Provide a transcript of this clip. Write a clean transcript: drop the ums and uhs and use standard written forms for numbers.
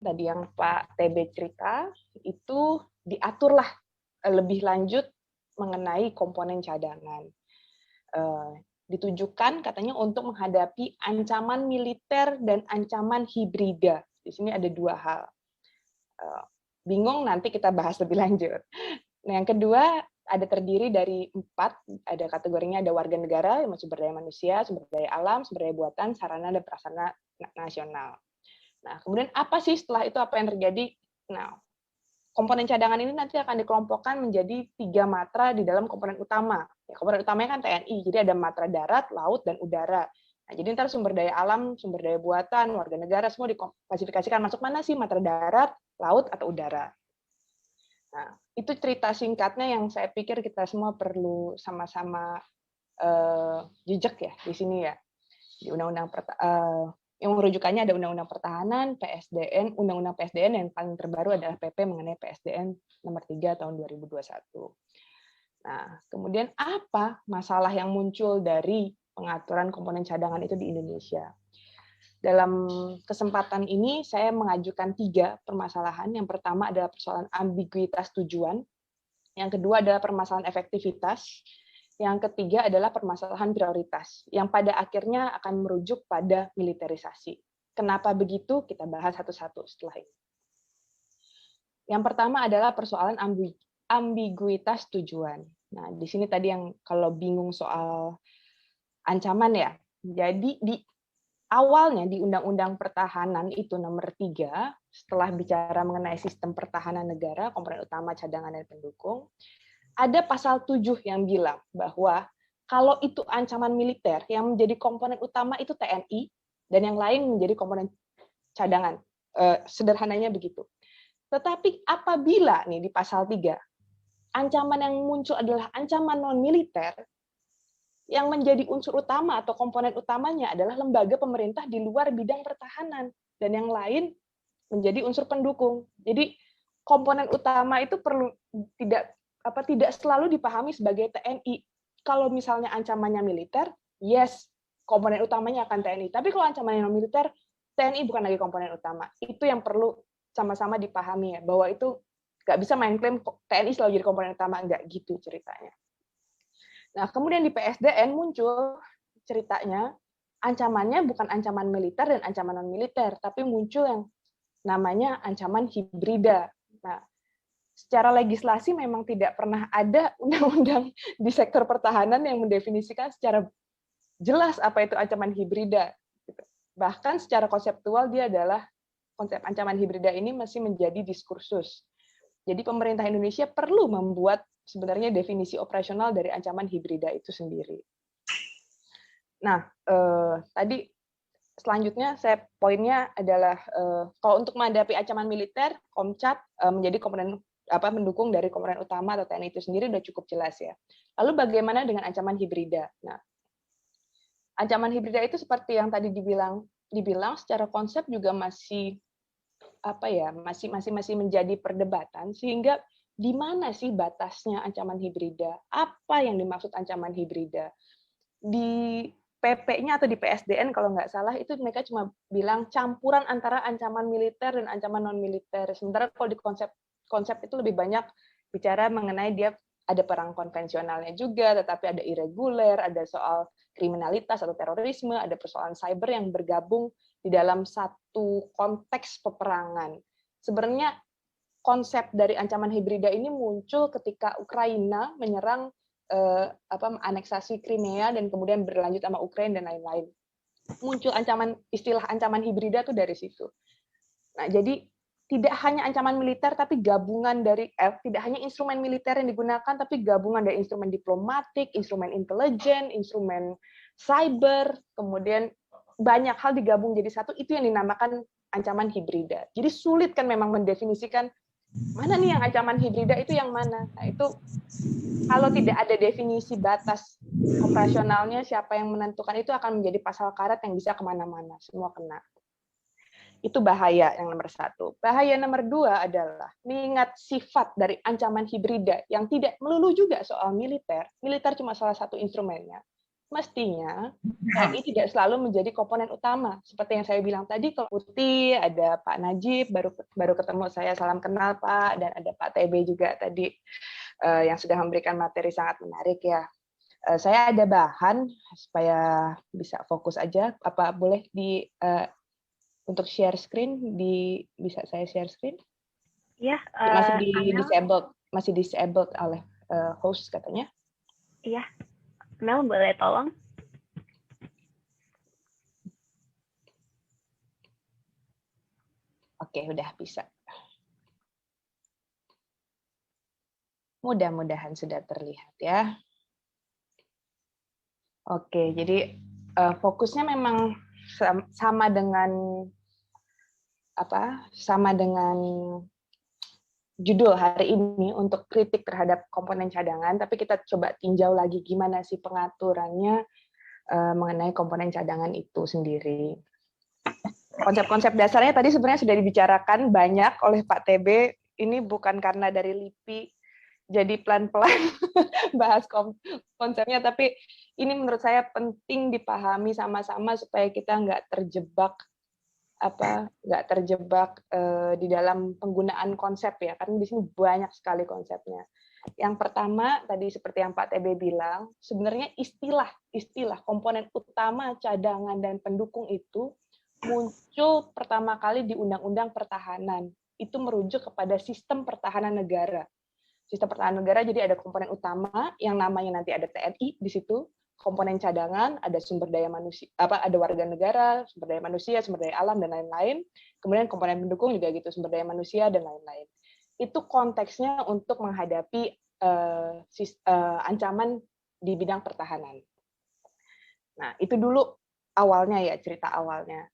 tadi yang Pak TB cerita, itu diaturlah lebih lanjut mengenai komponen cadangan. Ditujukan katanya untuk menghadapi ancaman militer dan ancaman hibrida. Di sini ada dua hal. Bingung, nanti kita bahas lebih lanjut. Nah, yang kedua, ada terdiri dari 4, ada kategorinya, ada warga negara, sumber daya manusia, sumber daya alam, sumber daya buatan, sarana dan prasarana nasional. Nah, kemudian apa sih setelah itu, apa yang terjadi? Nah, komponen cadangan ini nanti akan dikelompokkan menjadi 3 matra di dalam komponen utama. Ya, komponen utamanya kan TNI, jadi ada matra darat, laut, dan udara. Nah, jadi ntar sumber daya alam, sumber daya buatan, warga negara, semua diklasifikasikan masuk mana sih, matra darat, laut, atau udara. Nah, itu cerita singkatnya yang saya pikir kita semua perlu sama-sama jejak ya di sini ya. Di undang-undang yang merujukannya ada Undang-Undang Pertahanan, PSDN, Undang-Undang PSDN, yang paling terbaru adalah PP mengenai PSDN nomor 3 tahun 2021. Nah, kemudian apa masalah yang muncul dari pengaturan komponen cadangan itu di Indonesia? Dalam kesempatan ini saya mengajukan 3 permasalahan. Yang pertama adalah persoalan ambiguitas tujuan, yang kedua adalah permasalahan efektivitas, yang ketiga adalah permasalahan prioritas, yang pada akhirnya akan merujuk pada militerisasi. Kenapa begitu? Kita bahas satu-satu setelah ini. Yang pertama adalah persoalan ambiguitas tujuan. Nah, di sini tadi yang kalau bingung soal ancaman ya. Jadi di awalnya di Undang-Undang Pertahanan itu nomor 3, setelah bicara mengenai sistem pertahanan negara, komponen utama, cadangan, dan pendukung, ada pasal 7 yang bilang bahwa kalau itu ancaman militer, yang menjadi komponen utama itu TNI, dan yang lain menjadi komponen cadangan. Sederhananya begitu. Tetapi apabila nih di pasal 3, ancaman yang muncul adalah ancaman non-militer, yang menjadi unsur utama atau komponen utamanya adalah lembaga pemerintah di luar bidang pertahanan, dan yang lain menjadi unsur pendukung. Jadi komponen utama itu perlu tidak selalu dipahami sebagai TNI. Kalau misalnya ancamannya militer, yes, komponen utamanya akan TNI. Tapi kalau ancamannya non militer, TNI bukan lagi komponen utama. Itu yang perlu sama-sama dipahami ya, bahwa itu nggak bisa main klaim TNI selalu jadi komponen utama, nggak gitu ceritanya. Nah, kemudian di PSDN muncul ceritanya ancamannya bukan ancaman militer dan ancaman non militer, tapi muncul yang namanya ancaman hibrida. Nah, secara legislasi memang tidak pernah ada undang-undang di sektor pertahanan yang mendefinisikan secara jelas apa itu ancaman hibrida. Bahkan secara konseptual dia adalah konsep ancaman hibrida ini masih menjadi diskursus. Jadi pemerintah Indonesia perlu membuat sebenarnya definisi operasional dari ancaman hibrida itu sendiri. Nah, tadi selanjutnya poinnya adalah kalau untuk menghadapi ancaman militer, Komcat menjadi komponen mendukung dari komponen utama atau TNI itu sendiri udah cukup jelas ya. Lalu bagaimana dengan ancaman hibrida? Nah, ancaman hibrida itu seperti yang tadi dibilang secara konsep juga masih masih menjadi perdebatan, sehingga di mana sih batasnya ancaman hibrida? Apa yang dimaksud ancaman hibrida? Di PP-nya atau di PSDN kalau nggak salah itu mereka cuma bilang campuran antara ancaman militer dan ancaman non militer. Sementara kalau di konsep itu lebih banyak bicara mengenai dia ada perang konvensionalnya juga, tetapi ada irreguler, ada soal kriminalitas atau terorisme, ada persoalan cyber yang bergabung di dalam satu konteks peperangan. Sebenarnya konsep dari ancaman hibrida ini muncul ketika Ukraina menyerang aneksasi Crimea dan kemudian berlanjut sama Ukraina dan lain-lain. Muncul istilah ancaman hibrida tuh dari situ. Nah, jadi tidak hanya ancaman militer tapi gabungan dari tidak hanya instrumen militer yang digunakan tapi gabungan dari instrumen diplomatik, instrumen intelijen, instrumen cyber, kemudian banyak hal digabung jadi satu, itu yang dinamakan ancaman hibrida. Jadi sulit kan memang mendefinisikan mana nih yang ancaman hibrida itu yang mana. Nah, itu kalau tidak ada definisi batas operasionalnya, siapa yang menentukan itu akan menjadi pasal karet yang bisa kemana-mana, semua kena. Itu bahaya yang nomor 1. Bahaya nomor 2 adalah mengingat sifat dari ancaman hibrida yang tidak melulu juga soal militer. Militer cuma salah satu instrumennya. mestinya TNI tidak selalu menjadi komponen utama. Seperti yang saya bilang tadi, kalau Putih, ada Pak Najib, baru ketemu saya, salam kenal Pak, dan ada Pak TB juga tadi yang sudah memberikan materi sangat menarik ya. Saya ada bahan supaya bisa fokus aja. Apa boleh untuk share screen bisa saya share screen? Iya. Masih disabled oleh host katanya. Iya. Mel boleh tolong? Oke, udah bisa. Mudah-mudahan sudah terlihat ya. Oke, jadi fokusnya memang sama dengan judul hari ini untuk kritik terhadap komponen cadangan, tapi kita coba tinjau lagi gimana sih pengaturannya mengenai komponen cadangan itu sendiri. Konsep-konsep dasarnya tadi sebenarnya sudah dibicarakan banyak oleh Pak TB. Ini bukan karena dari LIPI jadi pelan-pelan bahas konsepnya, tapi ini menurut saya penting dipahami sama-sama supaya kita nggak terjebak di dalam penggunaan konsep ya, karena di sini banyak sekali konsepnya. Yang pertama tadi seperti yang Pak TB bilang, sebenarnya istilah komponen utama, cadangan dan pendukung itu muncul pertama kali di Undang-Undang Pertahanan. Itu merujuk kepada sistem pertahanan negara. Sistem pertahanan negara jadi ada komponen utama yang namanya nanti ada TNI di situ, komponen cadangan, ada sumber daya manusia, ada warga negara, sumber daya manusia, sumber daya alam dan lain-lain. Kemudian komponen pendukung juga gitu, sumber daya manusia dan lain-lain. Itu konteksnya untuk menghadapi ancaman di bidang pertahanan. Nah, itu dulu awalnya ya, cerita awalnya.